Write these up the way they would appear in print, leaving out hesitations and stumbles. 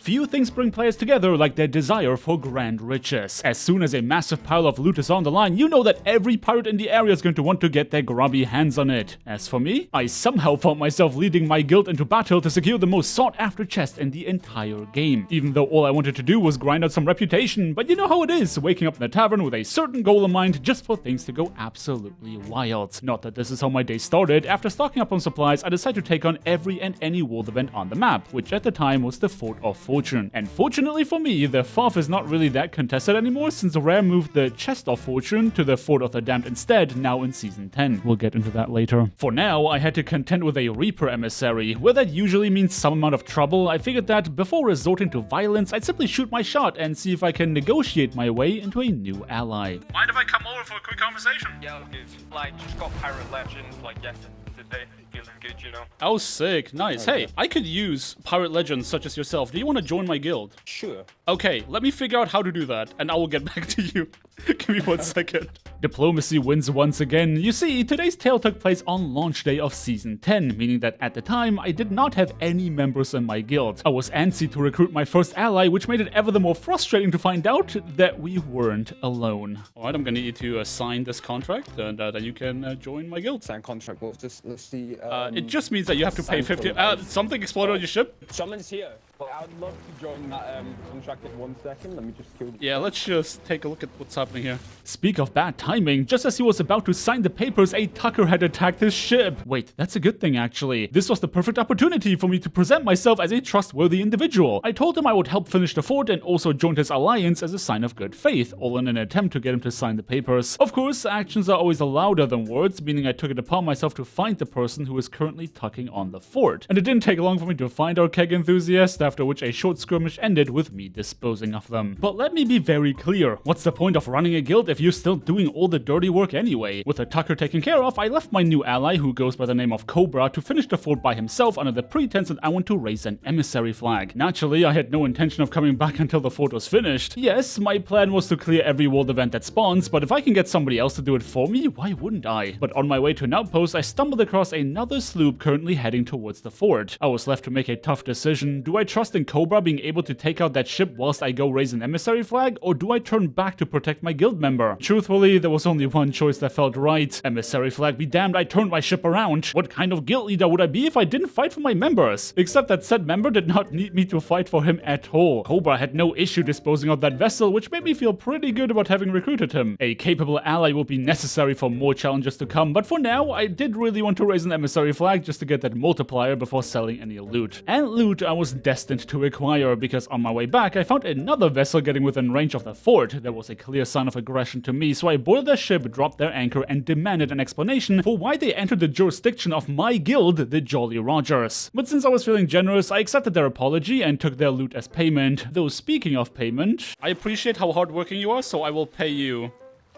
Few things bring players together like their desire for grand riches. As soon as a massive pile of loot is on the line, you know that every pirate in the area is going to want to get their grubby hands on it. As for me, I somehow found myself leading my guild into battle to secure the most sought after chest in the entire game. Even though all I wanted to do was grind out some reputation, but you know how it is, waking up in the tavern with a certain goal in mind just for things to go absolutely wild. Not that this is how my day started. After stocking up on supplies, I decided to take on every and any world event on the map, which at the time was the Fort of Fortune. And fortunately for me, the FOF is not really that contested anymore since Rare moved the Chest of Fortune to the Fort of the Damned instead, now in Season 10. We'll get into that later. For now, I had to contend with a Reaper emissary. Where that usually means some amount of trouble, I figured that before resorting to violence, I'd simply shoot my shot and see if I can negotiate my way into a new ally. Mind if I come over for a quick conversation? Yeah, good. Like, just got Pirate Legends, like, yesterday. Feeling good, you know? Oh, sick. Nice. Hey, I could use pirate legends such as yourself. Do you want to join my guild? Sure. Okay, let me figure out how to do that, and I will get back to you. Give me 1 second. Diplomacy wins once again. You see, today's tale took place on launch day of Season 10, meaning that at the time, I did not have any members in my guild. I was antsy to recruit my first ally, which made it ever the more frustrating to find out that we weren't alone. Alright, I'm gonna need you to sign this contract, and then you can join my guild. Sign contract. Well, just, let's see. It just means that you have to pay 50. Something exploded on your ship? Someone's here. Well, I would love to join that contract in 1 second. Let me just kill. Yeah, let's just take a look at what's happening here. Speak of bad timing, just as he was about to sign the papers, a Tucker had attacked his ship. Wait, that's a good thing actually. This was the perfect opportunity for me to present myself as a trustworthy individual. I told him I would help finish the fort and also joined his alliance as a sign of good faith, all in an attempt to get him to sign the papers. Of course, actions are always louder than words, meaning I took it upon myself to find the person who is currently tucking on the fort. And it didn't take long for me to find our keg enthusiast, after which a short skirmish ended with me disposing of them. But let me be very clear, what's the point of running a guild if you're still doing all the dirty work anyway? With the Tucker taken care of, I left my new ally, who goes by the name of Cobra, to finish the fort by himself under the pretense that I want to raise an emissary flag. Naturally, I had no intention of coming back until the fort was finished. Yes, my plan was to clear every world event that spawns, but if I can get somebody else to do it for me, why wouldn't I? But on my way to an outpost, I stumbled across another sloop currently heading towards the fort. I was left to make a tough decision. Do I trust in Cobra being able to take out that ship whilst I go raise an emissary flag, or do I turn back to protect my guild member? Truthfully, there was only one choice that felt right. Emissary flag be damned, I turned my ship around. What kind of guild leader would I be if I didn't fight for my members? Except that said member did not need me to fight for him at all. Cobra had no issue disposing of that vessel, which made me feel pretty good about having recruited him. A capable ally will be necessary for more challenges to come, but for now, I did really want to raise an emissary flag just to get that multiplier before selling any loot. And loot I was destined to acquire, because on my way back, I found another vessel getting within range of the fort. There was a clear sign of aggression to me, so I boarded their ship, dropped their anchor, and demanded an explanation for why they entered the jurisdiction of my guild, the Jolly Rogers. But since I was feeling generous, I accepted their apology and took their loot as payment. Though speaking of payment, I appreciate how hardworking you are, so I will pay you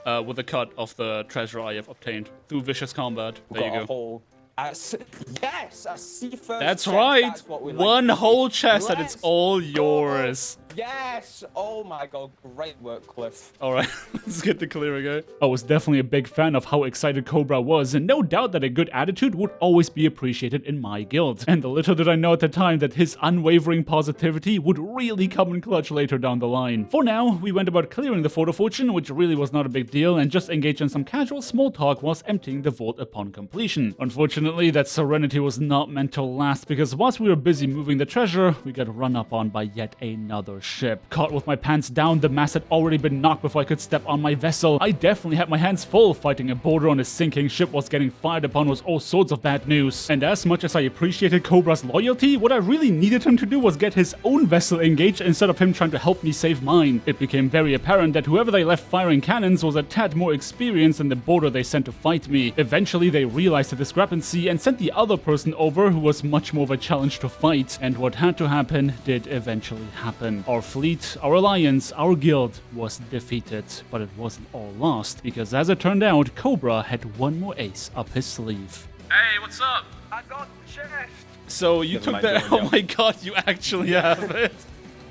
with a cut of the treasure I have obtained through vicious combat. There you go. Yes, a sea first. That's right. That's one whole chest and it's all yours. Yes! Oh my god, great work, Cliff. Alright, let's get the clearing out. I was definitely a big fan of how excited Cobra was, and no doubt that a good attitude would always be appreciated in my guild. And the little did I know at the time that his unwavering positivity would really come in clutch later down the line. For now, we went about clearing the Fort of Fortune, which really was not a big deal, and just engaged in some casual small talk whilst emptying the vault upon completion. Unfortunately, that serenity was not meant to last, because whilst we were busy moving the treasure, we got run up on by yet another ship. Caught with my pants down, the mast had already been knocked before I could step on my vessel. I definitely had my hands full. Fighting a boarder on a sinking ship whilst getting fired upon was all sorts of bad news. And as much as I appreciated Cobra's loyalty, what I really needed him to do was get his own vessel engaged instead of him trying to help me save mine. It became very apparent that whoever they left firing cannons was a tad more experienced than the boarder they sent to fight me. Eventually, they realized the discrepancy and sent the other person over, who was much more of a challenge to fight. And what had to happen did eventually happen. Our fleet, our alliance, our guild was defeated, but it wasn't all lost, because as it turned out, Cobra had one more ace up his sleeve. Hey, what's up? I got the chest. So you took that? Oh my god, you actually have it.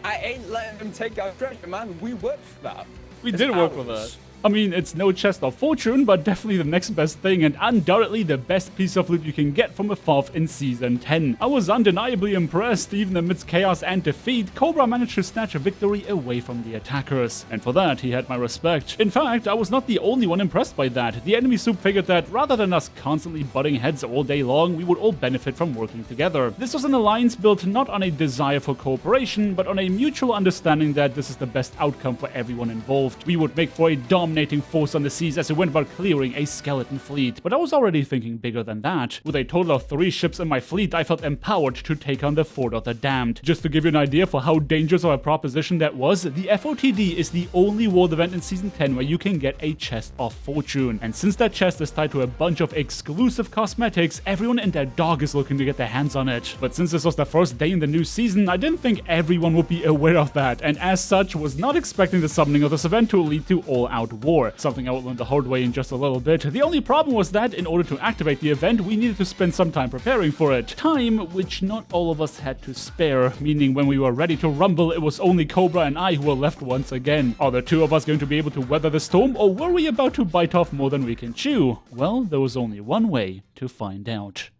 I ain't letting him take our treasure, man. We worked for that. We did work with that. I mean, it's no chest of fortune, but definitely the next best thing and undoubtedly the best piece of loot you can get from a FotD in Season 10. I was undeniably impressed. Even amidst chaos and defeat, Cobra managed to snatch a victory away from the attackers. And for that, he had my respect. In fact, I was not the only one impressed by that. The enemy soup figured that rather than us constantly butting heads all day long, we would all benefit from working together. This was an alliance built not on a desire for cooperation, but on a mutual understanding that this is the best outcome for everyone involved. We would make for a dominating force on the seas as we went about clearing a skeleton fleet, but I was already thinking bigger than that. With a total of 3 ships in my fleet, I felt empowered to take on the Fort of the Damned. Just to give you an idea for how dangerous of a proposition that was, the FotD is the only world event in Season 10 where you can get a chest of fortune. And since that chest is tied to a bunch of exclusive cosmetics, everyone and their dog is looking to get their hands on it. But since this was the first day in the new season, I didn't think everyone would be aware of that, and as such, was not expecting the summoning of this event to lead to all-out war, something I will learn the hard way in just a little bit. The only problem was that in order to activate the event, we needed to spend some time preparing for it. Time which not all of us had to spare, meaning when we were ready to rumble, it was only Cobra and I who were left once again. Are the 2 of us going to be able to weather the storm, or were we about to bite off more than we can chew? Well, there was only one way to find out.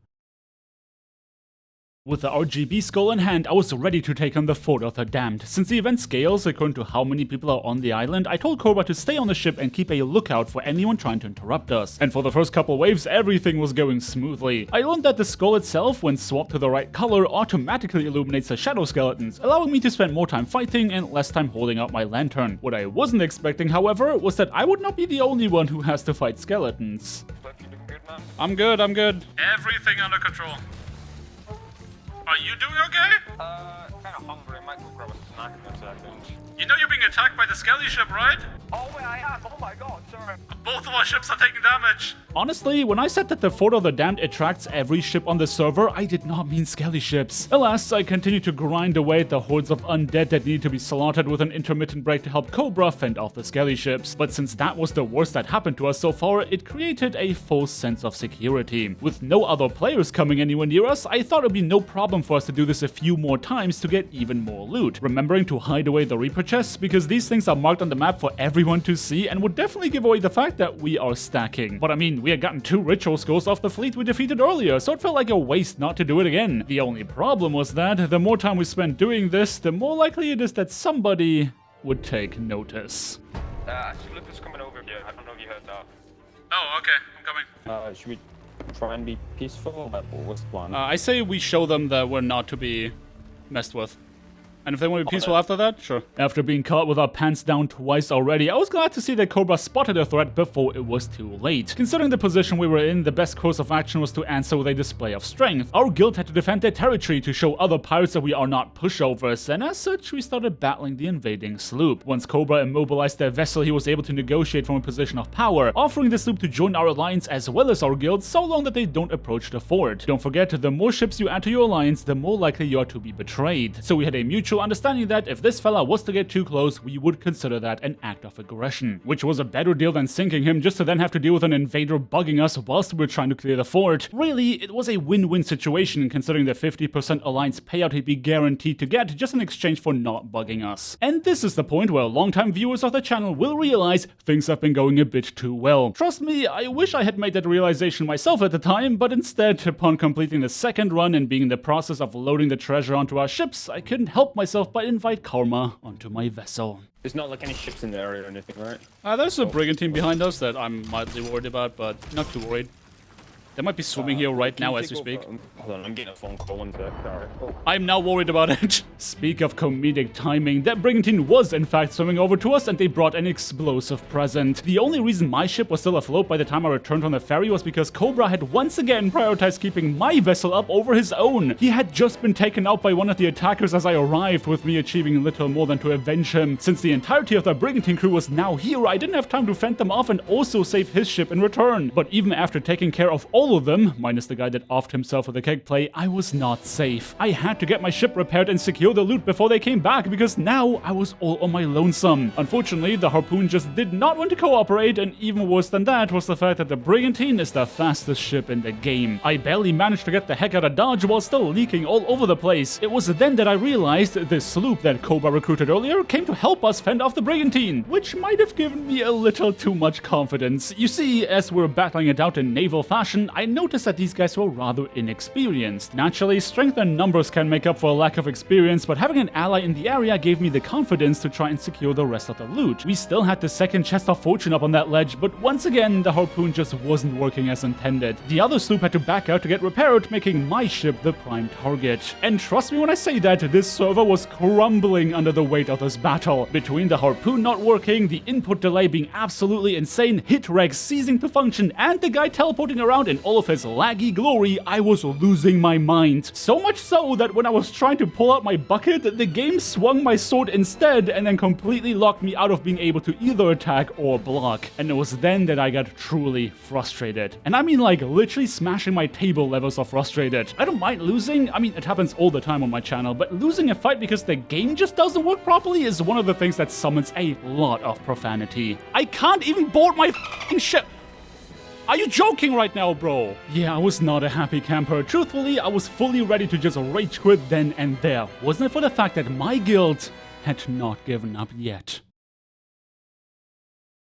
With the RGB skull in hand, I was ready to take on the Fort of the Damned. Since the event scales according to how many people are on the island, I told Cobra to stay on the ship and keep a lookout for anyone trying to interrupt us. And for the first couple waves, everything was going smoothly. I learned that the skull itself, when swapped to the right color, automatically illuminates the shadow skeletons, allowing me to spend more time fighting and less time holding out my lantern. What I wasn't expecting, however, was that I would not be the only one who has to fight skeletons. You doing good, man? I'm good, I'm good. Everything under control. Are you doing okay? Kind of hungry. Might go grab a snack in a second. You know you're being attacked by the skelly ship, right? Oh, wait, I am. Oh my god, sorry. Both of our ships are taking damage. Honestly, when I said that the Fort of the Damned attracts every ship on the server, I did not mean skelly ships. Alas, I continued to grind away at the hordes of undead that needed to be slaughtered with an intermittent break to help Cobra fend off the skelly ships. But since that was the worst that happened to us so far, it created a false sense of security. With no other players coming anywhere near us, I thought it would be no problem for us to do this a few more times to get even more loot. Remembering to hide away the Reaper chests, because these things are marked on the map for everyone to see and would definitely give away the fact that we are stacking. But I mean, we had gotten 2 ritual skulls off the fleet we defeated earlier, so it felt like a waste not to do it again. The only problem was that the more time we spent doing this, the more likely it is that somebody would take notice. Slip is coming over here. I don't know if you heard that. Oh, okay, I'm coming. Should we try and be peaceful? What's the plan? I say we show them that we're not to be messed with. And if they want to be peaceful after that, sure. After being caught with our pants down twice already, I was glad to see that Cobra spotted a threat before it was too late. Considering the position we were in, the best course of action was to answer with a display of strength. Our guild had to defend their territory to show other pirates that we are not pushovers, and as such, we started battling the invading sloop. Once Cobra immobilized their vessel, he was able to negotiate from a position of power, offering the sloop to join our alliance as well as our guild, so long that they don't approach the fort. Don't forget, the more ships you add to your alliance, the more likely you are to be betrayed. So we had a mutual understanding that if this fella was to get too close, we would consider that an act of aggression, which was a better deal than sinking him just to then have to deal with an invader bugging us whilst we were trying to clear the fort. Really, it was a win-win situation considering the 50% alliance payout he'd be guaranteed to get just in exchange for not bugging us. And this is the point where longtime viewers of the channel will realize things have been going a bit too well. Trust me, I wish I had made that realization myself at the time, but instead, upon completing the second run and being in the process of loading the treasure onto our ships, I couldn't help myself but invite Karma onto my vessel. There's not like any ships in the area or anything, right? There's a brigantine behind us that I'm mildly worried about, but not too worried. They might be swimming here right now as we speak. Hold on, I'm getting a phone call. 1 sec. Sorry. I'm now worried about it. Speak of comedic timing, that brigantine was in fact swimming over to us and they brought an explosive present. The only reason my ship was still afloat by the time I returned on the ferry was because Cobra had once again prioritized keeping my vessel up over his own. He had just been taken out by one of the attackers as I arrived, with me achieving little more than to avenge him. Since the entirety of the brigantine crew was now here, I didn't have time to fend them off and also save his ship in return. But even after taking care of all all of them, minus the guy that offed himself with a keg play, I was not safe. I had to get my ship repaired and secure the loot before they came back because now I was all on my lonesome. Unfortunately, the Harpoon just did not want to cooperate, and even worse than that was the fact that the Brigantine is the fastest ship in the game. I barely managed to get the heck out of Dodge while still leaking all over the place. It was then that I realized the sloop that Cobra recruited earlier came to help us fend off the Brigantine, which might have given me a little too much confidence. You see, as we're battling it out in naval fashion, I noticed that these guys were rather inexperienced. Naturally, strength and numbers can make up for a lack of experience, but having an ally in the area gave me the confidence to try and secure the rest of the loot. We still had the second chest of fortune up on that ledge, but once again, the Harpoon just wasn't working as intended. The other sloop had to back out to get repaired, making my ship the prime target. And trust me when I say that, this server was crumbling under the weight of this battle. Between the Harpoon not working, the input delay being absolutely insane, hit regs ceasing to function, and the guy teleporting around in all of his laggy glory, I was losing my mind. So much so that when I was trying to pull out my bucket, the game swung my sword instead and then completely locked me out of being able to either attack or block. And it was then that I got truly frustrated. And I mean like literally smashing my table levels of frustrated. I don't mind losing, I mean it happens all the time on my channel, but losing a fight because the game just doesn't work properly is one of the things that summons a lot of profanity. I can't even board my f***ing ship! Are you joking right now, bro? Yeah, I was not a happy camper. Truthfully, I was fully ready to just rage quit then and there. Wasn't it for the fact that my guild had not given up yet.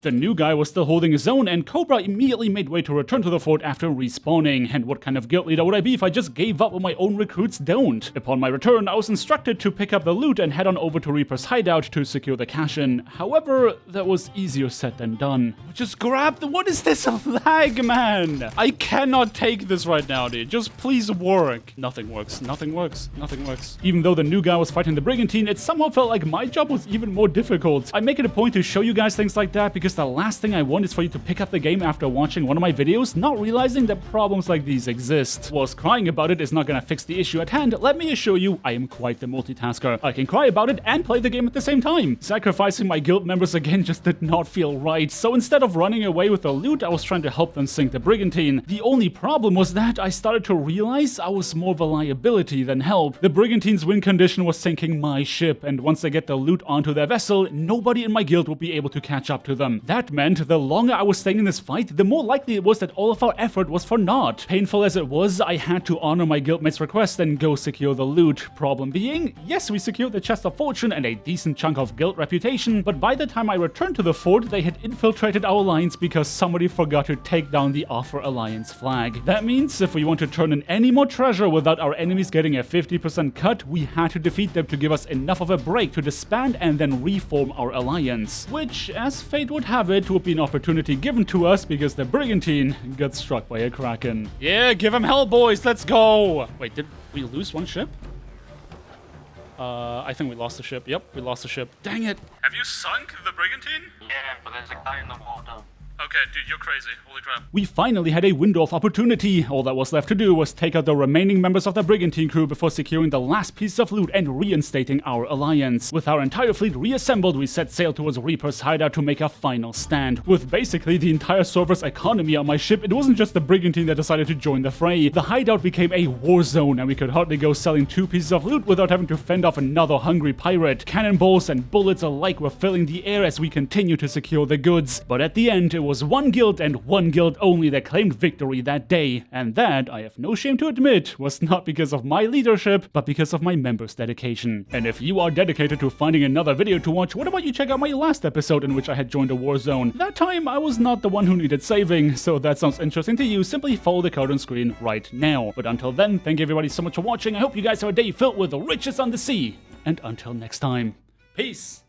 The new guy was still holding his own, and Cobra immediately made way to return to the fort after respawning. And what kind of guild leader would I be if I just gave up when my own recruits don't? Upon my return, I was instructed to pick up the loot and head on over to Reaper's hideout to secure the cash-in. However, that was easier said than done. Just grab the— what is this lag, man? I cannot take this right now, dude. Just please work. Nothing works. Nothing works. Nothing works. Even though the new guy was fighting the Brigantine, it somehow felt like my job was even more difficult. I make it a point to show you guys things like that because the last thing I want is for you to pick up the game after watching one of my videos, not realizing that problems like these exist. Whilst crying about it is not gonna fix the issue at hand, let me assure you, I am quite the multitasker. I can cry about it and play the game at the same time. Sacrificing my guild members again just did not feel right, so instead of running away with the loot, I was trying to help them sink the Brigantine. The only problem was that I started to realize I was more of a liability than help. The Brigantine's win condition was sinking my ship, and once they get the loot onto their vessel, nobody in my guild would be able to catch up to them. That meant the longer I was staying in this fight, the more likely it was that all of our effort was for naught. Painful as it was, I had to honor my guildmate's request and go secure the loot. Problem being, yes, we secured the chest of fortune and a decent chunk of guild reputation, but by the time I returned to the fort, they had infiltrated our alliance because somebody forgot to take down the Offer Alliance flag. That means if we want to turn in any more treasure without our enemies getting a 50% cut, we had to defeat them to give us enough of a break to disband and then reform our alliance. Which, as fate would have it, would be an opportunity given to us because the Brigantine got struck by a Kraken. Yeah, give him hell, boys, let's go! Wait, did we lose one ship? I think we lost the ship. Yep, we lost the ship. Dang it! Have you sunk the Brigantine? Yeah, but there's a guy in the water. Okay, dude, you're crazy. Holy crap. We finally had a window of opportunity. All that was left to do was take out the remaining members of the Brigantine crew before securing the last piece of loot and reinstating our alliance. With our entire fleet reassembled, we set sail towards Reaper's hideout to make a final stand. With basically the entire server's economy on my ship, it wasn't just the Brigantine that decided to join the fray. The hideout became a war zone, and we could hardly go selling 2 pieces of loot without having to fend off another hungry pirate. Cannonballs and bullets alike were filling the air as we continued to secure the goods. But at the end, it was one guild and one guild only that claimed victory that day, and that, I have no shame to admit, was not because of my leadership, but because of my members' dedication. And if you are dedicated to finding another video to watch, what about you check out my last episode in which I had joined a war zone? That time, I was not the one who needed saving, so if that sounds interesting to you, simply follow the code on screen right now. But until then, thank you everybody so much for watching. I hope you guys have a day filled with the riches on the sea, and until next time, peace!